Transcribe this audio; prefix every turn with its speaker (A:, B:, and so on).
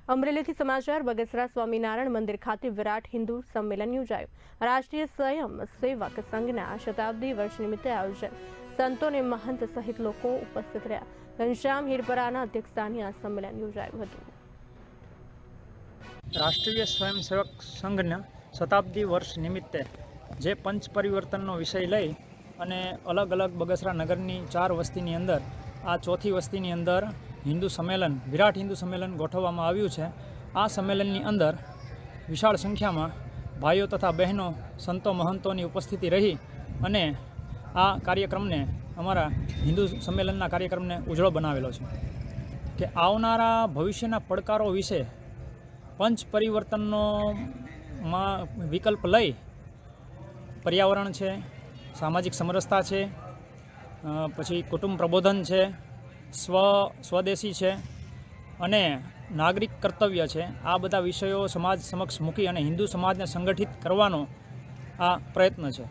A: અમરેલીથી સમાચાર બગસરા સ્વામિનારાયણ મંદિર ખાતે વિરાટ હિન્દુ સંમેલન યોજાયું। રાષ્ટ્રીય સ્વયં સેવક સંઘના શતાબ્દી વર્ષ નિમિત્તે આયોજન સંતો અને મહંત સહિત લોકો ઉપસ્થિત રહ્યા। ઘનશ્યામ હિરપરાના અધ્યક્ષસ્થાને આ સંમેલન યોજાયું હતું।
B: રાષ્ટ્રીય સ્વયંસેવક સંઘના શતાબ્દી વર્ષ નિમિત્તે જે પંચ પરિવર્તનનો વિષય લઈ અને અલગ અલગ બગસરા નગરની 4 વસ્તીની અંદર આ ચોથી વસ્તીની અંદર હિન્દુ સંમેલન વિરાટ હિન્દુ સંમેલન ગોઠવવામાં આવ્યું છે। આ સંમેલનની અંદર વિશાળ સંખ્યામાં ભાઈઓ તથા બહેનો સંતો મહંતોની ઉપસ્થિતિ રહી અને આ કાર્યક્રમને અમારા હિન્દુ સંમેલનના કાર્યક્રમને ઉજળો બનાવેલો છે કે આવનારા ભવિષ્યના પડકારો વિશે પંચ પરિવર્તનનો વિકલ્પ લઈ પર્યાવરણ છે, સામાજિક સમરસતા છે, પછી કુટુંબ પ્રબોધન છે, સ્વદેશી છે અને નાગરિક કર્તવ્ય છે। આ બધા વિષયો સમાજ સમક્ષ મૂકી અને હિન્દુ સમાજને સંગઠિત કરવાનો આ પ્રયત્ન છે।